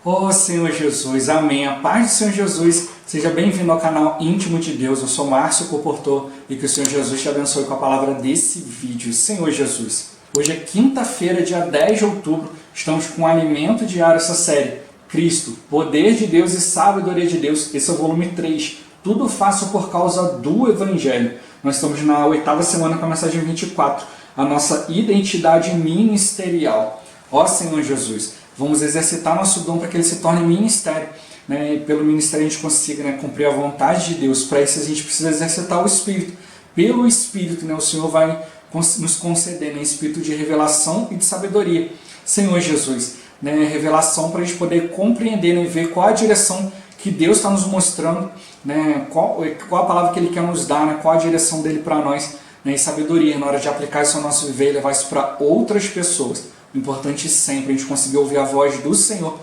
Ó Senhor Jesus, amém. A paz do Senhor Jesus, seja bem-vindo ao canal Íntimo de Deus. Eu sou Márcio Comportor e que o Senhor Jesus te abençoe com a palavra desse vídeo. Senhor Jesus, hoje é quinta-feira, dia 10 de outubro, estamos com o Alimento Diário, essa série, Cristo, Poder de Deus e Sabedoria de Deus. Esse é o volume 3, tudo faço por causa do Evangelho. Nós estamos na 8ª semana com a mensagem 24, a nossa identidade ministerial. Ó Senhor Jesus, vamos exercitar nosso dom para que ele se torne ministério. E pelo ministério a gente consiga cumprir a vontade de Deus. Para isso a gente precisa exercitar o Espírito. Pelo Espírito, o Senhor vai nos conceder espírito de revelação e de sabedoria. Senhor Jesus, revelação para a gente poder compreender e ver qual a direção que Deus está nos mostrando, qual a palavra que Ele quer nos dar, qual a direção dele para nós, e sabedoria na hora de aplicar isso ao nosso viver e levar isso para outras pessoas. O importante sempre é a gente conseguir ouvir a voz do Senhor,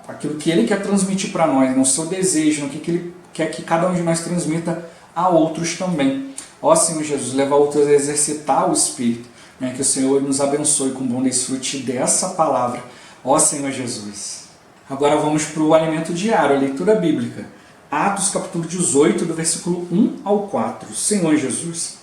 aquilo que Ele quer transmitir para nós, o seu desejo, o que Ele quer que cada um de nós transmita a outros também. Ó Senhor Jesus, leva outros a exercitar o Espírito, que o Senhor nos abençoe com o bom desfrute dessa palavra. Ó Senhor Jesus. Agora vamos para o alimento diário, a leitura bíblica. Atos capítulo 18, do versículo 1 ao 4. Senhor Jesus.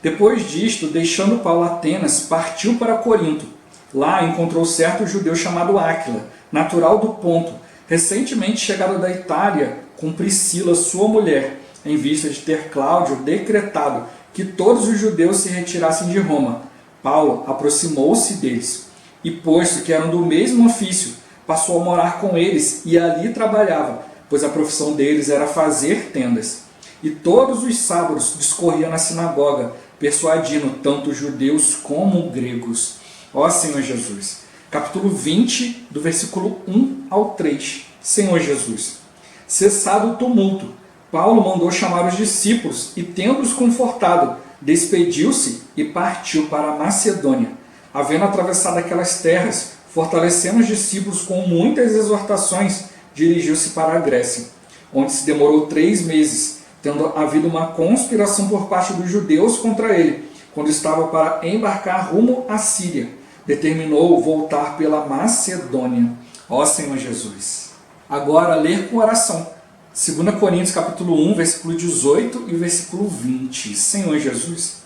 Depois disto, deixando Paulo Atenas, partiu para Corinto. Lá encontrou certo judeu chamado Áquila, natural do Ponto, recentemente chegado da Itália com Priscila, sua mulher, em vista de ter Cláudio decretado que todos os judeus se retirassem de Roma. Paulo aproximou-se deles e, posto que eram do mesmo ofício, passou a morar com eles e ali trabalhava, pois a profissão deles era fazer tendas. E todos os sábados discorria na sinagoga, persuadindo tanto judeus como gregos. Ó Senhor Jesus. Capítulo 20, do versículo 1 ao 3. Senhor Jesus. Cessado o tumulto, Paulo mandou chamar os discípulos e, tendo-os confortado, despediu-se e partiu para a Macedônia. Havendo atravessado aquelas terras, fortalecendo os discípulos com muitas exortações, dirigiu-se para a Grécia, onde se demorou 3 meses, tendo havido uma conspiração por parte dos judeus contra ele, quando estava para embarcar rumo à Síria. Determinou voltar pela Macedônia. Ó Senhor Jesus. Agora, ler com oração. 2 Coríntios capítulo 1, versículo 18 e versículo 20. Senhor Jesus.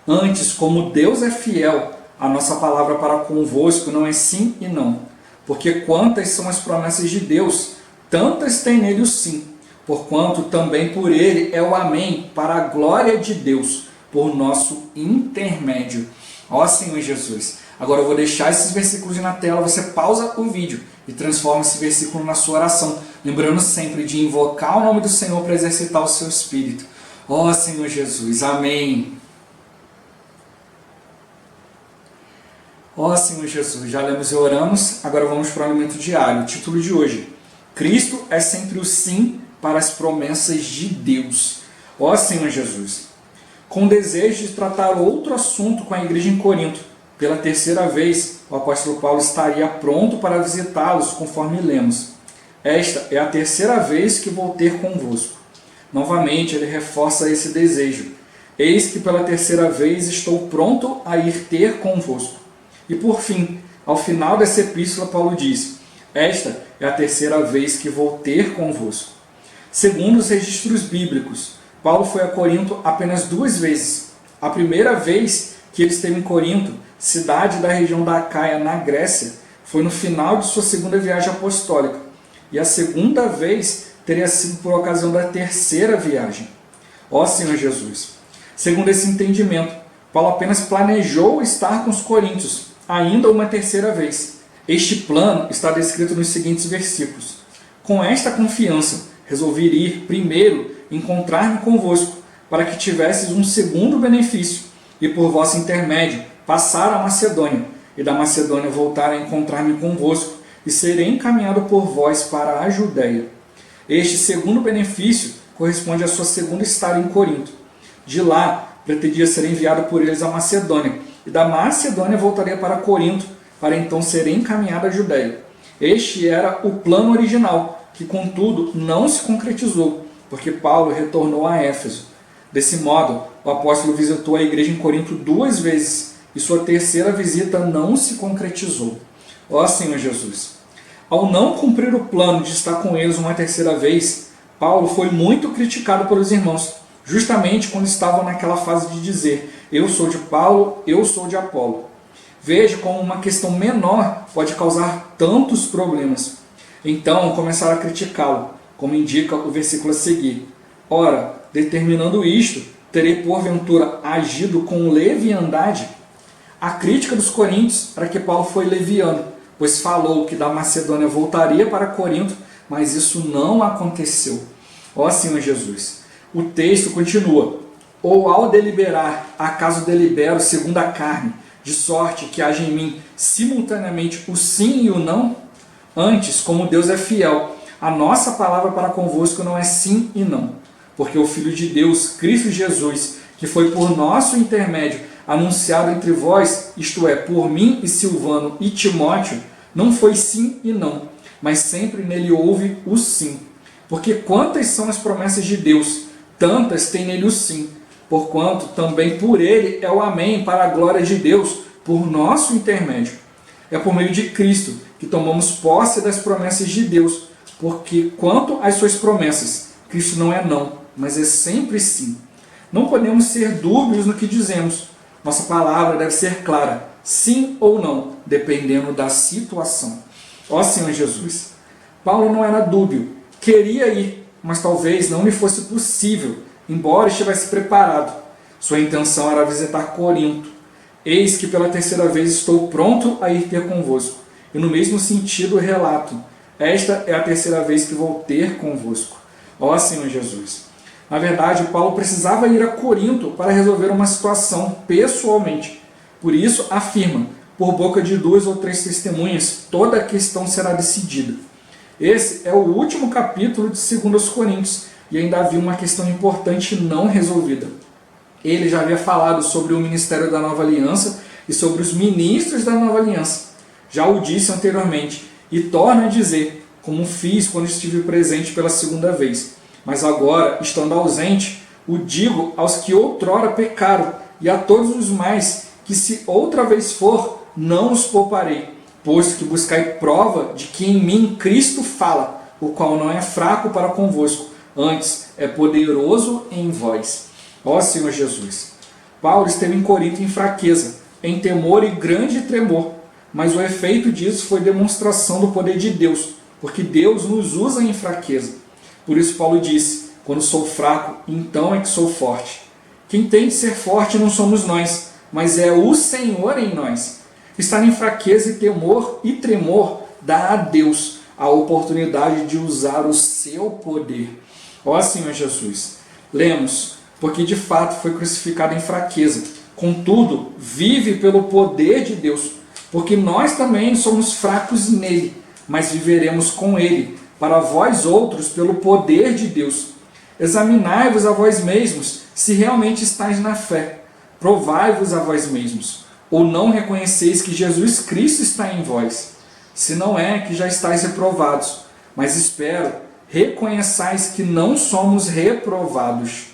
Antes, como Deus é fiel, a nossa palavra para convosco não é sim e não. Porque quantas são as promessas de Deus, tantas tem nele o sim. Porquanto também por ele é o amém, para a glória de Deus, por nosso intermédio. Ó Senhor Jesus. Agora eu vou deixar esses versículos na tela, você pausa o vídeo e transforma esse versículo na sua oração, lembrando sempre de invocar o nome do Senhor para exercitar o seu espírito. Ó Senhor Jesus. Amém. Ó Senhor Jesus, já lemos e oramos, agora vamos para o alimento diário. O título de hoje, Cristo é sempre o sim para as promessas de Deus. Ó Senhor Jesus, com desejo de tratar outro assunto com a igreja em Corinto, pela 3ª vez, o apóstolo Paulo estaria pronto para visitá-los, conforme lemos. Esta é a 3ª vez que vou ter convosco. Novamente ele reforça esse desejo. Eis que pela 3ª vez estou pronto a ir ter convosco. E por fim, ao final dessa epístola, Paulo diz, esta é a 3ª vez que vou ter convosco. Segundo os registros bíblicos, Paulo foi a Corinto apenas 2 vezes. A primeira vez que ele esteve em Corinto, cidade da região da Acaia, na Grécia, foi no final de sua 2ª viagem apostólica. E a segunda vez teria sido por ocasião da 3ª viagem. Ó Senhor Jesus! Segundo esse entendimento, Paulo apenas planejou estar com os coríntios, ainda uma 3ª vez. Este plano está descrito nos seguintes versículos. Com esta confiança, resolvi ir primeiro encontrar-me convosco, para que tivesses um segundo benefício, e por vosso intermédio passar a Macedônia, e da Macedônia voltar a encontrar-me convosco, e serei encaminhado por vós para a Judéia. Este segundo benefício corresponde à sua segunda estada em Corinto. De lá, pretendia ser enviado por eles a Macedônia, e da Macedônia voltaria para Corinto, para então ser encaminhado à Judéia. Este era o plano original, que contudo não se concretizou, porque Paulo retornou a Éfeso. Desse modo, o apóstolo visitou a igreja em Corinto 2 vezes, e sua 3ª visita não se concretizou. Ó Senhor Jesus! Ao não cumprir o plano de estar com eles uma terceira vez, Paulo foi muito criticado pelos irmãos, justamente quando estavam naquela fase de dizer: eu sou de Paulo, eu sou de Apolo. Veja como uma questão menor pode causar tantos problemas. Então começaram a criticá-lo, como indica o versículo a seguir. Ora, determinando isto, terei porventura agido com leviandade? A crítica dos coríntios era que Paulo foi leviano, pois falou que da Macedônia voltaria para Corinto, mas isso não aconteceu. Ó Senhor Jesus! O texto continua: ou ao deliberar, acaso delibero segundo a carne, de sorte que haja em mim simultaneamente o sim e o não? Antes, como Deus é fiel, a nossa palavra para convosco não é sim e não, porque o Filho de Deus, Cristo Jesus, que foi por nosso intermédio anunciado entre vós, isto é, por mim e Silvano e Timóteo, não foi sim e não, mas sempre nele houve o sim. Porque quantas são as promessas de Deus, tantas tem nele o sim, porquanto também por ele é o amém para a glória de Deus, por nosso intermédio. É por meio de Cristo que tomamos posse das promessas de Deus, porque quanto às suas promessas, Cristo não é não, mas é sempre sim. Não podemos ser dúbios no que dizemos. Nossa palavra deve ser clara, sim ou não, dependendo da situação. Ó Senhor Jesus! Paulo não era dúbio, queria ir, mas talvez não lhe fosse possível, embora estivesse preparado. Sua intenção era visitar Corinto. Eis que pela terceira vez estou pronto a ir ter convosco. E no mesmo sentido relato: esta é a terceira vez que vou ter convosco. Ó Senhor Jesus! Na verdade, Paulo precisava ir a Corinto para resolver uma situação pessoalmente. Por isso, afirma: por boca de 2 ou 3 testemunhas, toda a questão será decidida. Esse é o último capítulo de 2 Coríntios, e ainda havia uma questão importante não resolvida. Ele já havia falado sobre o ministério da Nova Aliança e sobre os ministros da Nova Aliança. Já o disse anteriormente, e torna a dizer, como fiz quando estive presente pela segunda vez. Mas agora, estando ausente, o digo aos que outrora pecaram, e a todos os mais, que se outra vez for, não os pouparei, posto que buscai prova de que em mim Cristo fala, o qual não é fraco para convosco, antes é poderoso em vós. Ó Senhor Jesus! Paulo esteve em Corinto em fraqueza, em temor e grande tremor, mas o efeito disso foi demonstração do poder de Deus, porque Deus nos usa em fraqueza. Por isso Paulo disse: quando sou fraco, então é que sou forte. Quem tem de ser forte não somos nós, mas é o Senhor em nós. Estar em fraqueza e temor e tremor dá a Deus a oportunidade de usar o seu poder. Ó Senhor Jesus! Lemos: porque de fato foi crucificado em fraqueza, contudo vive pelo poder de Deus, porque nós também somos fracos nele, mas viveremos com ele, para vós outros pelo poder de Deus. Examinai-vos a vós mesmos, se realmente estáis na fé. Provai-vos a vós mesmos. Ou não reconheceis que Jesus Cristo está em vós? Se não é, que já estáis reprovados. Mas espero, reconheçais que não somos reprovados.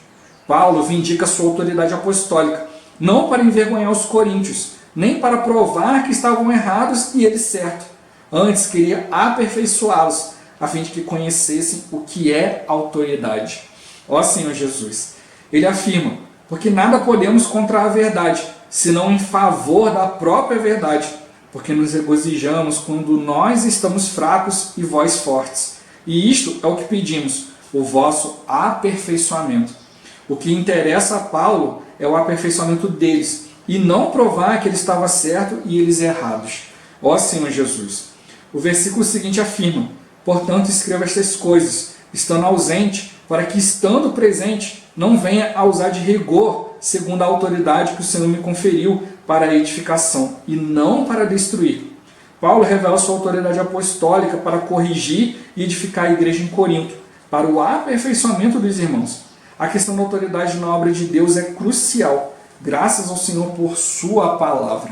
Paulo vindica sua autoridade apostólica, não para envergonhar os coríntios, nem para provar que estavam errados e ele certo. Antes queria aperfeiçoá-los, a fim de que conhecessem o que é autoridade. Ó Senhor Jesus! Ele afirma: porque nada podemos contra a verdade, senão em favor da própria verdade, porque nos regozijamos quando nós estamos fracos e vós fortes. E isto é o que pedimos, o vosso aperfeiçoamento. O que interessa a Paulo é o aperfeiçoamento deles, e não provar que ele estava certo e eles errados. Ó Senhor Jesus! O versículo seguinte afirma: portanto, escreva estas coisas, estando ausente, para que, estando presente, não venha a usar de rigor, segundo a autoridade que o Senhor me conferiu, para a edificação, e não para destruir. Paulo revela sua autoridade apostólica para corrigir e edificar a igreja em Corinto, para o aperfeiçoamento dos irmãos. A questão da autoridade na obra de Deus é crucial, graças ao Senhor por sua palavra.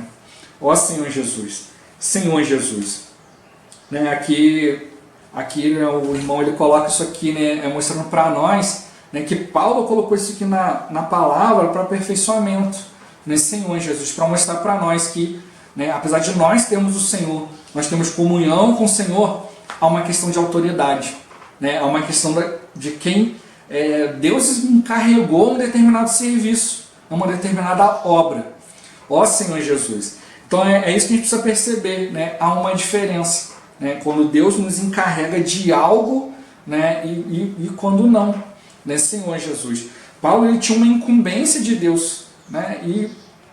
Ó Senhor Jesus! Senhor Jesus! Aqui né, o irmão ele coloca isso aqui, né, mostrando para nós, né, que Paulo colocou isso aqui na palavra para aperfeiçoamento, né, Senhor Jesus, para mostrar para nós que, né, apesar de nós termos o Senhor, nós temos comunhão com o Senhor, há uma questão de autoridade, né? Há uma questão de quem Deus encarregou um determinado serviço, uma determinada obra. Ó Senhor Jesus. Então é isso que a gente precisa perceber, né? Há uma diferença, né? Quando Deus nos encarrega de algo, né? e quando não, né? Senhor Jesus. Paulo, ele tinha uma incumbência de Deus, né?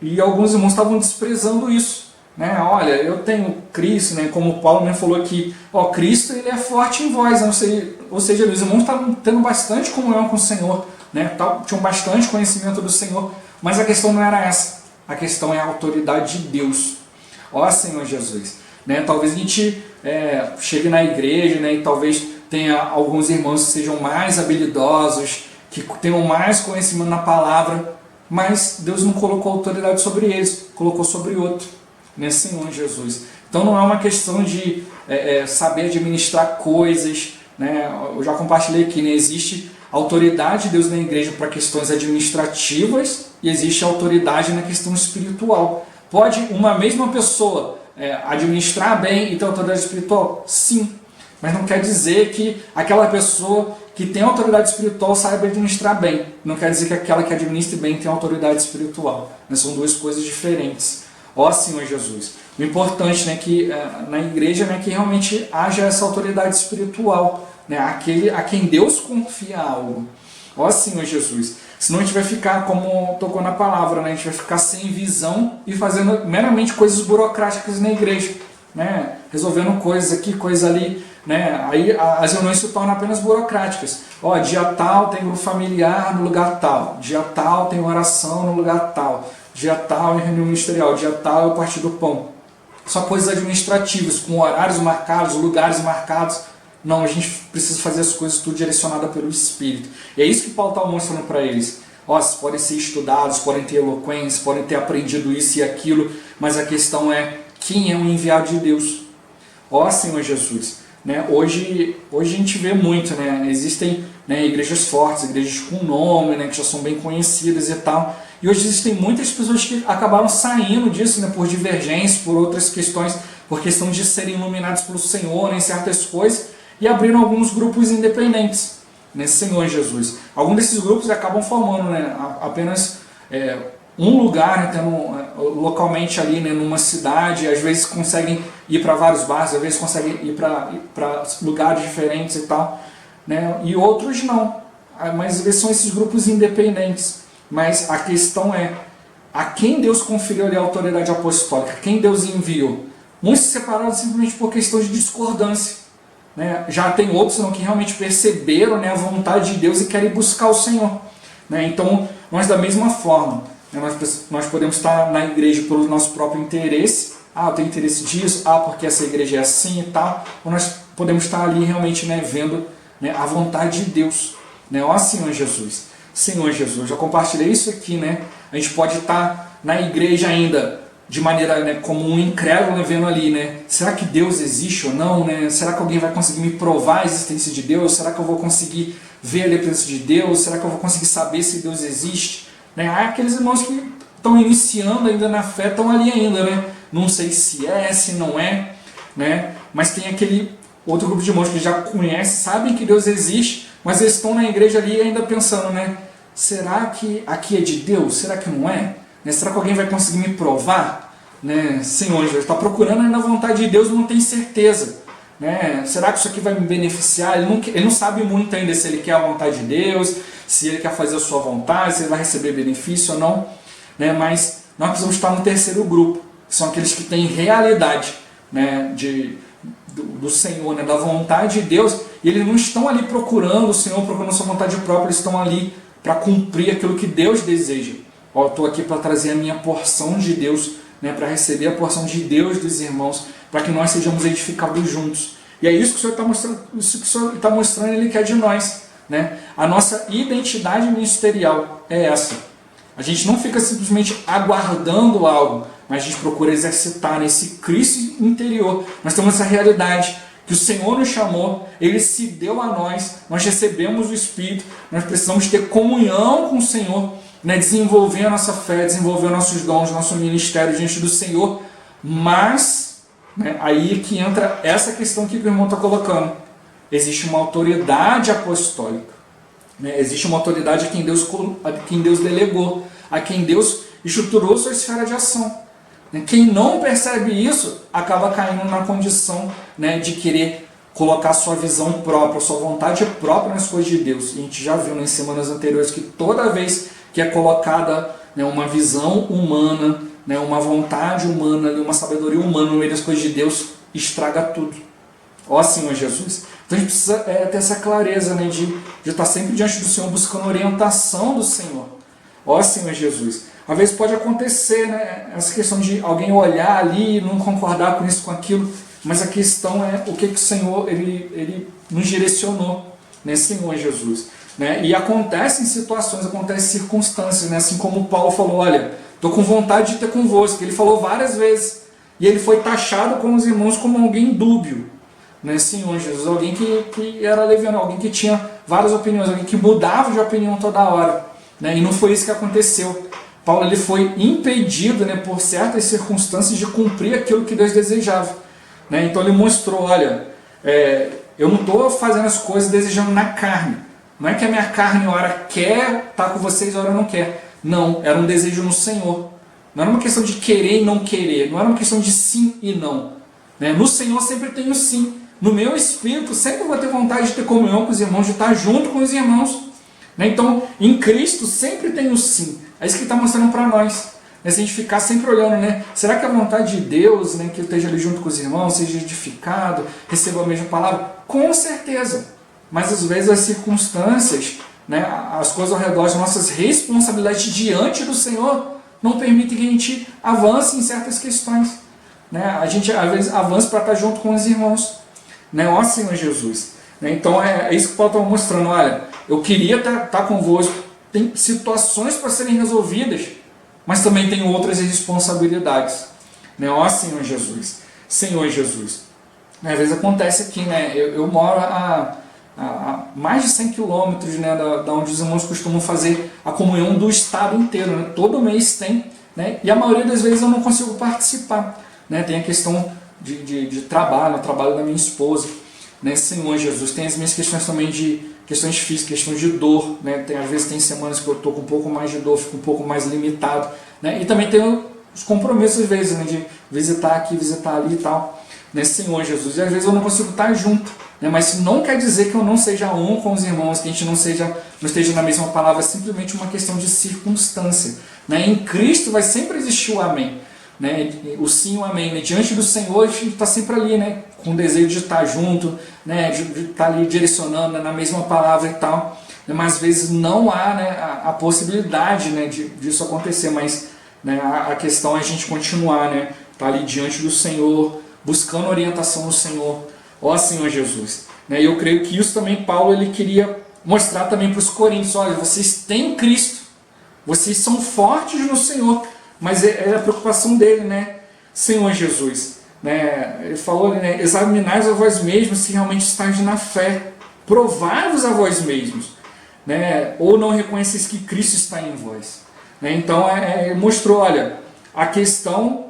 E alguns irmãos estavam desprezando isso, né? Olha, eu tenho Cristo, né? Como Paulo mesmo falou aqui, ó, Cristo, ele é forte em vós, né? Ou seja, os irmãos estavam tendo bastante comunhão com o Senhor, né? Tinham bastante conhecimento do Senhor, mas a questão não era essa. A questão é a autoridade de Deus. Ó Senhor Jesus. Né? Talvez a gente chegue na igreja, né? E talvez tenha alguns irmãos que sejam mais habilidosos, que tenham mais conhecimento na palavra, mas Deus não colocou autoridade sobre eles, colocou sobre outro. Né? Senhor Jesus. Então não é uma questão de saber administrar coisas. Né? Eu já compartilhei aqui, né? Existe autoridade de Deus na igreja para questões administrativas e existe autoridade na questão espiritual. Pode uma mesma pessoa administrar bem e ter autoridade espiritual? Sim, mas não quer dizer que aquela pessoa que tem autoridade espiritual saiba administrar bem. Não quer dizer que aquela que administre bem tem autoridade espiritual. Mas são duas coisas diferentes. Ó Senhor Jesus. O importante, né, que na igreja, né, que realmente haja essa autoridade espiritual, né, a quem Deus confia algo. Ó Senhor Jesus. Senão a gente vai ficar, como tocou na palavra, né, a gente vai ficar sem visão e fazendo meramente coisas burocráticas na igreja, né, resolvendo coisas aqui, coisas ali, né, aí as reuniões se tornam apenas burocráticas. Ó, dia tal tem grupo familiar no lugar tal, dia tal tem oração no lugar tal, dia tal é reunião ministerial, dia tal é o partir do pão. Só coisas administrativas, com horários marcados, lugares marcados. Não, a gente precisa fazer as coisas tudo direcionado pelo Espírito. E é isso que Paulo está mostrando para eles. Ó, vocês podem ser estudados, podem ter eloquência, podem ter aprendido isso e aquilo, mas a questão é quem é o enviado de Deus. Ó Senhor Jesus. Né? Hoje a gente vê muito, né? Existem, né, igrejas fortes, igrejas com nome, né, que já são bem conhecidas e tal. E hoje existem muitas pessoas que acabaram saindo disso, né, por divergências, por outras questões, por questão de serem iluminados pelo Senhor, né, em certas coisas, e abriram alguns grupos independentes, né, Senhor Jesus. Alguns desses grupos acabam formando, né, apenas um lugar, né, tendo, localmente ali, né, numa cidade, às vezes conseguem ir para vários bairros, às vezes conseguem ir para lugares diferentes e tal, né, e outros não. Mas são esses grupos independentes. Mas a questão é, a quem Deus conferiu ali a autoridade apostólica? Quem Deus enviou? Uns se separaram simplesmente por questão de discordância. Né? Já tem outros não, que realmente perceberam, né, a vontade de Deus e querem buscar o Senhor. Né? Então, nós da mesma forma, né, nós podemos estar na igreja pelo nosso próprio interesse. Ah, eu tenho interesse disso, porque essa igreja é assim e tal. Ou nós podemos estar ali realmente, né, vendo, né, a vontade de Deus. Né? Ó Senhor Jesus. Senhor Jesus, eu já compartilhei isso aqui, né? A gente pode estar na igreja ainda de maneira, né, como um incrédulo, né, vendo ali, né? Será que Deus existe ou não, né? Será que alguém vai conseguir me provar a existência de Deus? Será que eu vou conseguir ver a presença de Deus? Será que eu vou conseguir saber se Deus existe? Né? Há aqueles irmãos que estão iniciando ainda na fé, estão ali ainda, né? Não sei se é, se não é, né? Mas tem aquele outro grupo de irmãos que já conhecem, sabem que Deus existe, mas eles estão na igreja ali ainda pensando, né? Será que aqui é de Deus? Será que não é? Né? Será que alguém vai conseguir me provar? Né? Senhor, Jesus está procurando ainda a vontade de Deus, não tem certeza. Né? Será que isso aqui vai me beneficiar? Ele não sabe muito ainda se ele quer a vontade de Deus, se ele quer fazer a sua vontade, se ele vai receber benefício ou não. Né? Mas nós precisamos estar no terceiro grupo, que são aqueles que têm realidade, né, do Senhor, né, da vontade de Deus, e eles não estão ali procurando o Senhor, procurando a sua vontade própria, eles estão ali para cumprir aquilo que Deus deseja. Eu estou aqui para trazer a minha porção de Deus, né, para receber a porção de Deus dos irmãos, para que nós sejamos edificados juntos. E é isso que o Senhor está mostrando, isso que o Senhor está mostrando, Ele quer de nós. Né? A nossa identidade ministerial é essa. A gente não fica simplesmente aguardando algo, mas a gente procura exercitar esse Cristo interior. Nós temos essa realidade que o Senhor nos chamou, Ele se deu a nós recebemos o Espírito, nós precisamos ter comunhão com o Senhor, né, desenvolver a nossa fé, desenvolver nossos dons, nosso ministério diante do Senhor, mas Né? Aí que entra essa questão que o irmão está colocando. Existe uma autoridade apostólica. Né? Existe uma autoridade a quem Deus delegou, a quem Deus estruturou sua esfera de ação. Quem não percebe isso acaba caindo na condição, né, de querer colocar sua visão própria, sua vontade própria nas coisas de Deus. E a gente já viu nas semanas anteriores que toda vez que é colocada, né, uma visão humana, né, uma vontade humana, uma sabedoria humana no meio das coisas de Deus, estraga tudo. Ó Senhor Jesus. Então a gente precisa ter essa clareza, né, de estar sempre diante do Senhor, buscando orientação do Senhor. Ó Senhor Jesus. Às vezes pode acontecer, né, essa questão de alguém olhar ali e não concordar com isso, com aquilo, mas a questão é o que o Senhor ele nos direcionou, né, Senhor Jesus. Né? E acontecem situações, acontecem circunstâncias, né, assim como Paulo falou, olha, estou com vontade de ter convosco. Ele falou várias vezes, e ele foi taxado com os irmãos como alguém dúbio, né, Senhor Jesus, alguém que era leviano, alguém que tinha várias opiniões, alguém que mudava de opinião toda hora. Né? E não foi isso que aconteceu. Paulo ele foi impedido, né, por certas circunstâncias de cumprir aquilo que Deus desejava. Né? Então ele mostrou, olha, eu não estou fazendo as coisas desejando na carne. Não é que a minha carne ora quer estar com vocês, ora não quer. Não, era um desejo no Senhor. Não era uma questão de querer e não querer. Não era uma questão de sim e não. Né? No Senhor sempre tem o sim. No meu espírito sempre vou ter vontade de ter comunhão com os irmãos, de estar junto com os irmãos. Né? Então, em Cristo sempre tem o sim. É isso que está mostrando para nós. Né? Se a gente ficar sempre olhando, né? Será que a vontade de Deus, né, que eu esteja ali junto com os irmãos, seja edificado, receba a mesma palavra? Com certeza. Mas às vezes as circunstâncias, né, as coisas ao redor, as nossas responsabilidades diante do Senhor não permitem que a gente avance em certas questões. Né? A gente às vezes avança para estar junto com os irmãos. Né? Ó Senhor Jesus. Né? Então é isso que o Paulo está mostrando. Olha, eu queria estar convosco. Tem situações para serem resolvidas, mas também tem outras responsabilidades. Né? Ó Senhor Jesus. Senhor Jesus. Às vezes acontece aqui, né? Eu moro a mais de 100 quilômetros, né, da onde os irmãos costumam fazer a comunhão do estado inteiro. Né? Todo mês tem, né? E a maioria das vezes eu não consigo participar. Né? Tem a questão de trabalho, o trabalho da minha esposa. Né? Senhor Jesus. Tem as minhas questões também de questões físicas, questões de dor. Né? Às vezes tem semanas que eu estou com um pouco mais de dor, fico um pouco mais limitado. Né? E também tem os compromissos, às vezes, né, de visitar aqui, visitar ali e tal. Né, Senhor Jesus, e às vezes eu não consigo estar junto, né, mas isso não quer dizer que eu não seja um com os irmãos, que a gente não esteja na mesma palavra, é simplesmente uma questão de circunstância. Né, em Cristo vai sempre existir o amém, né, o sim e o amém. Né, diante do Senhor a gente está sempre ali, né, com o desejo de estar junto, né, de estar ali direcionando, né, na mesma palavra e tal, né, mas às vezes não há, né, a possibilidade, né, disso acontecer, mas, né, a questão é a gente continuar, né, estar ali diante do Senhor, buscando orientação do Senhor, ó Senhor Jesus. E eu creio que isso também Paulo ele queria mostrar também para os coríntios, olha, vocês têm Cristo, vocês são fortes no Senhor, mas é a preocupação dele, né? Senhor Jesus. Né? Ele falou, né, examinai-vos a vós mesmos se realmente estáis na fé, provai-vos a vós mesmos, né? Ou não reconheceis que Cristo está em vós. Né? Então mostrou, olha, a questão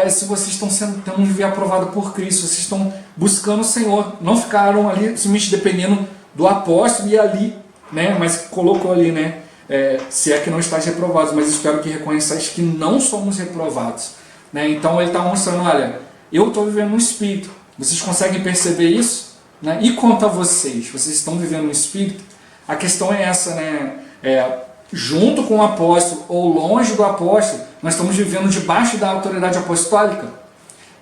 se vocês estão tendo um viver aprovado por Cristo, vocês estão buscando o Senhor, não ficaram ali simplesmente dependendo do apóstolo e ali, né, mas colocou ali, né, se é que não estáis reprovados, mas espero que reconheçais que não somos reprovados. Né? Então ele está mostrando, olha, eu estou vivendo no Espírito, vocês conseguem perceber isso? Né? E quanto a vocês estão vivendo no Espírito? A questão é essa, né, junto com o apóstolo ou longe do apóstolo, nós estamos vivendo debaixo da autoridade apostólica.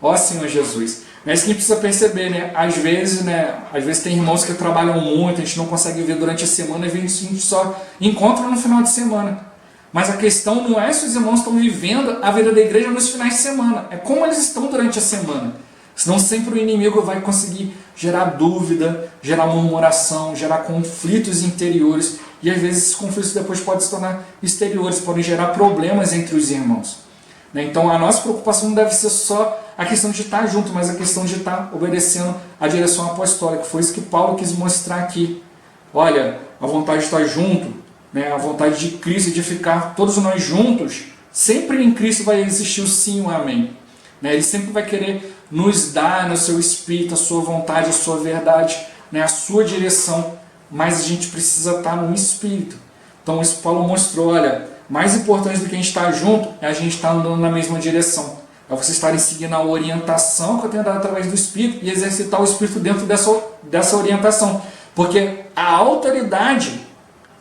Ó Senhor Jesus. É isso que a gente precisa perceber, né? Às vezes tem irmãos que trabalham muito, a gente não consegue ver durante a semana e a gente só encontra no final de semana. Mas a questão não é se os irmãos estão vivendo a vida da igreja nos finais de semana, é como eles estão durante a semana. Senão sempre o inimigo vai conseguir gerar dúvida, gerar murmuração, gerar conflitos interiores. E às vezes esses conflitos depois podem se tornar exteriores, podem gerar problemas entre os irmãos. Então a nossa preocupação não deve ser só a questão de estar junto, mas a questão de estar obedecendo a direção apostólica. Foi isso que Paulo quis mostrar aqui. Olha, a vontade de estar junto, né, a vontade de Cristo, de ficar todos nós juntos, sempre em Cristo vai existir o sim e o amém. Ele sempre vai querer nos dá no seu Espírito a sua vontade, a sua verdade, né, a sua direção, mas a gente precisa estar no Espírito. Então isso Paulo mostrou, olha, mais importante do que a gente estar junto é a gente estar andando na mesma direção. É vocês estarem seguindo a orientação que eu tenho dado através do Espírito e exercitar o Espírito dentro dessa orientação. Porque a autoridade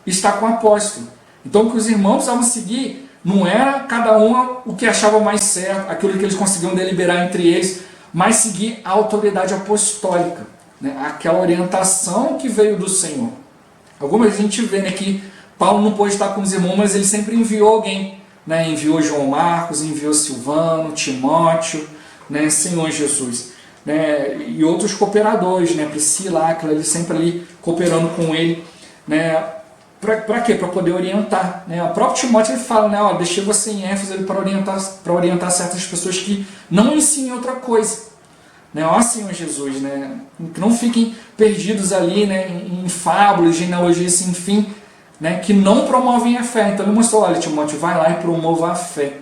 está com o apóstolo. Então o que os irmãos precisavam seguir não era cada um o que achava mais certo, aquilo que eles conseguiam deliberar entre eles, mas seguir a autoridade apostólica, né? Aquela orientação que veio do Senhor. Algumas vezes a gente vê, né, que Paulo não pôde estar com os irmãos, mas ele sempre enviou alguém, né? Enviou João Marcos, enviou Silvano, Timóteo, né? Senhor Jesus, né? E outros cooperadores, né? Priscila, Áquila, ele sempre ali cooperando com ele, né? Para quê? Para poder orientar, né? O próprio Timóteo ele fala, né? Ó, deixei você em Éfeso para orientar certas pessoas que não ensinem outra coisa, né? Ó Senhor Jesus, né? Que não fiquem perdidos ali, né? Em fábulas, genealogias sem fim, né? Que não promovem a fé. Então ele mostrou, olha Timóteo, vai lá e promova a fé.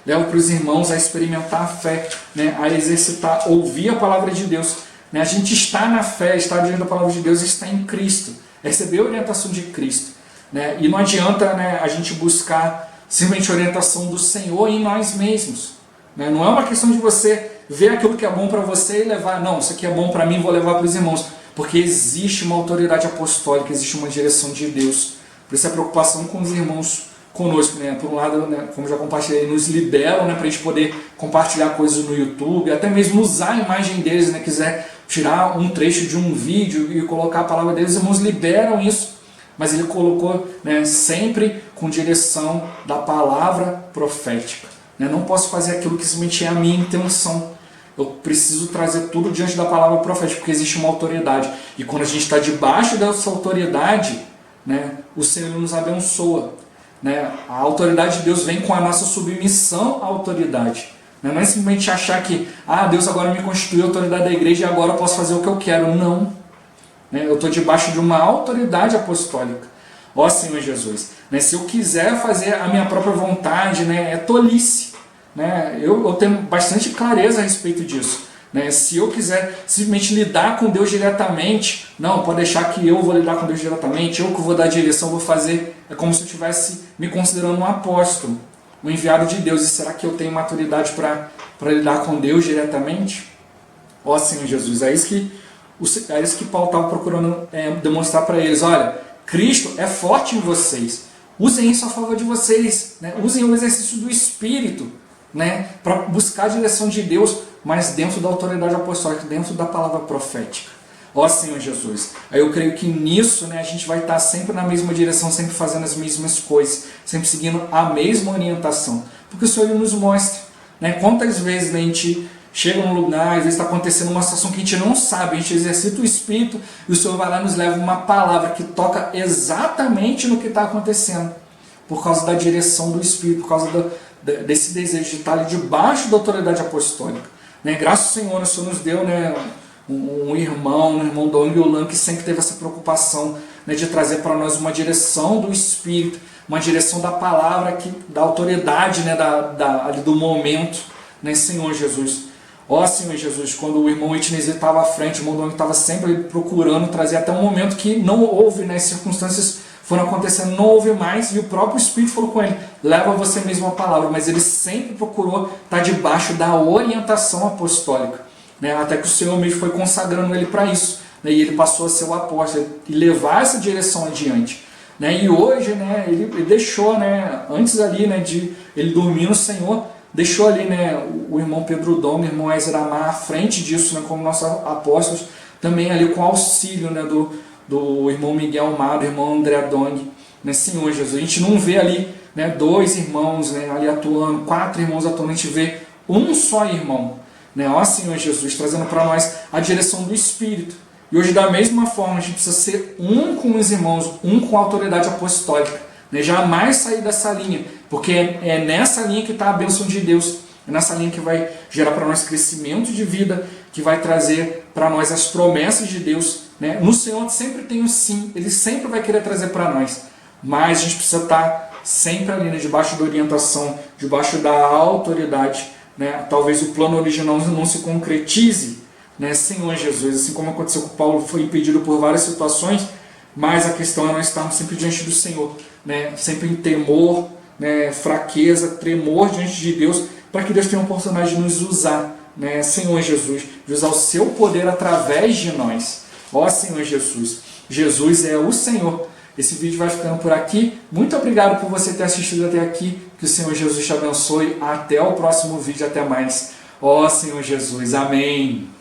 Leva para os irmãos a experimentar a fé, né? A exercitar, ouvir a palavra de Deus, né? A gente está na fé, está diante da palavra de Deus, está em Cristo, receber a orientação de Cristo. Né? E não adianta, né, a gente buscar simplesmente a orientação do Senhor em nós mesmos. Né? Não é uma questão de você ver aquilo que é bom para você e levar, não, isso aqui é bom para mim, vou levar para os irmãos. Porque existe uma autoridade apostólica, existe uma direção de Deus. Por isso a preocupação com os irmãos conosco. Né? Por um lado, né, como já compartilhei, nos liberam, né, para a gente poder compartilhar coisas no YouTube, até mesmo usar a imagem deles, né, quiser tirar um trecho de um vídeo e colocar a palavra deles, os irmãos liberam isso. Mas ele colocou, né, sempre com direção da palavra profética. Né? Não posso fazer aquilo que simplesmente é a minha intenção. Eu preciso trazer tudo diante da palavra profética, porque existe uma autoridade. E quando a gente está debaixo dessa autoridade, né, o Senhor nos abençoa. Né? A autoridade de Deus vem com a nossa submissão à autoridade. Né? Não é simplesmente achar que Deus agora me constituiu a autoridade da igreja e agora eu posso fazer o que eu quero. Não. Eu estou debaixo de uma autoridade apostólica. Ó Senhor Jesus, né? Se eu quiser fazer a minha própria vontade, né, é tolice. Né? Eu tenho bastante clareza a respeito disso. Né? Se eu quiser simplesmente lidar com Deus diretamente, não, pode deixar que eu vou lidar com Deus diretamente, eu que vou dar a direção, vou fazer. É como se eu estivesse me considerando um apóstolo, um enviado de Deus. E será que eu tenho maturidade para lidar com Deus diretamente? Ó Senhor Jesus, é isso que Paulo estava procurando demonstrar para eles. Olha, Cristo é forte em vocês. Usem isso a favor de vocês. Né? Usem o exercício do Espírito, né? Para buscar a direção de Deus, mas dentro da autoridade apostólica, dentro da palavra profética. Ó Senhor Jesus. Aí eu creio que nisso, né, a gente vai estar sempre na mesma direção, sempre fazendo as mesmas coisas, sempre seguindo a mesma orientação. Porque o Senhor nos mostra. Né? Quantas vezes, né, a gente chega num lugar, às vezes está acontecendo uma situação que a gente não sabe, a gente exercita o Espírito e o Senhor vai lá e nos leva uma palavra que toca exatamente no que está acontecendo, por causa da direção do Espírito, por causa desse desejo de estar ali debaixo da autoridade apostólica. Né? Graças ao Senhor, o Senhor nos deu, né, um irmão Dong Yulan, que sempre teve essa preocupação, né, de trazer para nós uma direção do Espírito, uma direção da palavra, da autoridade, né, ali do momento, né, Senhor Jesus. Ó Senhor Jesus, quando o irmão Itnesi estava à frente, o irmão Dong estava sempre procurando trazer até um momento que não houve, né, as circunstâncias foram acontecendo, não houve mais, e o próprio Espírito falou com ele, leva você mesmo a palavra, mas ele sempre procurou estar debaixo da orientação apostólica, né, até que o Senhor mesmo foi consagrando ele para isso, né, e ele passou a ser o apóstolo e levar essa direção adiante. Né, e hoje, né, ele deixou, né, antes ali, né, de ele dormir no Senhor, deixou ali, né, o irmão Pedro Dom, o irmão Ezra Amar à frente disso, né, como nossos apóstolos, também ali com auxílio, né, do irmão Miguel Mar, do irmão André Dong, né, Senhor Jesus. A gente não vê ali, né, 2 irmãos, né, ali atuando, 4 irmãos atuando, a gente vê um só irmão. Né, ó Senhor Jesus, trazendo para nós a direção do Espírito. E hoje, da mesma forma, a gente precisa ser um com os irmãos, um com a autoridade apostólica. Né, jamais sair dessa linha, porque é nessa linha que está a bênção de Deus, é nessa linha que vai gerar para nós crescimento de vida, que vai trazer para nós as promessas de Deus. Né? No Senhor sempre tem o sim, Ele sempre vai querer trazer para nós, mas a gente precisa estar sempre ali, né, debaixo da orientação, debaixo da autoridade, né, talvez o plano original não se concretize, né, Senhor Jesus, assim como aconteceu com Paulo, foi impedido por várias situações, mas a questão é nós estarmos sempre diante do Senhor, né, sempre em temor, né, fraqueza, tremor diante de Deus, para que Deus tenha a oportunidade de nos usar, né, Senhor Jesus, de usar o seu poder através de nós. Ó Senhor Jesus, Jesus é o Senhor. Esse vídeo vai ficando por aqui. Muito obrigado por você ter assistido até aqui. Que o Senhor Jesus te abençoe. Até o próximo vídeo. Até mais. Ó Senhor Jesus. Amém.